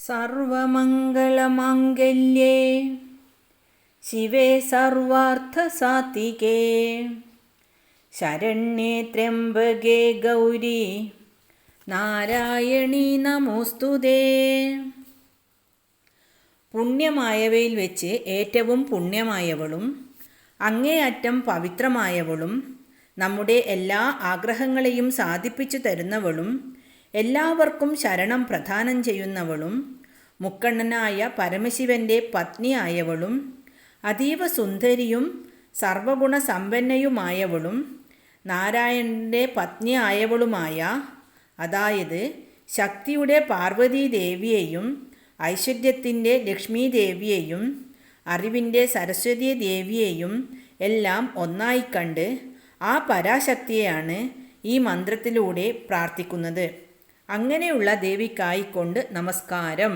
സർവമംഗളമാംഗല്യേ ശിവേ സർവാർത്ഥസാധികേ ശരണ്യേ ത്രയംബകേ ഗൗരി നാരായണീ നമോസ്തുതേ. പുണ്യമായവയിൽ വെച്ച് ഏറ്റവും പുണ്യമായവളും അങ്ങേയറ്റം പവിത്രമായവളും നമ്മുടെ എല്ലാ ആഗ്രഹങ്ങളെയും സാധിപ്പിച്ചു തരുന്നവളും എല്ലാവർക്കും ശരണം പ്രദാനം ചെയ്യുന്നവളും മുക്കണ്ണനായ പരമശിവൻ്റെ പത്നിയായവളും അതീവ സുന്ദരിയും സർവഗുണസമ്പന്നയുമായവളും നാരായണൻ്റെ പത്നിയായവളുമായ, അതായത് ശക്തിയുടെ പാർവതീദേവിയെയും ഐശ്വര്യത്തിൻ്റെ ലക്ഷ്മീദേവിയെയും അറിവിൻ്റെ സരസ്വതീ ദേവിയെയും എല്ലാം ഒന്നായി കണ്ട് ആ പരാശക്തിയെയാണ് ഈ മന്ത്രത്തിലൂടെ പ്രാർത്ഥിക്കുന്നത്. അങ്ങനെയുള്ള ദേവിക്കായിക്കൊണ്ട് നമസ്കാരം.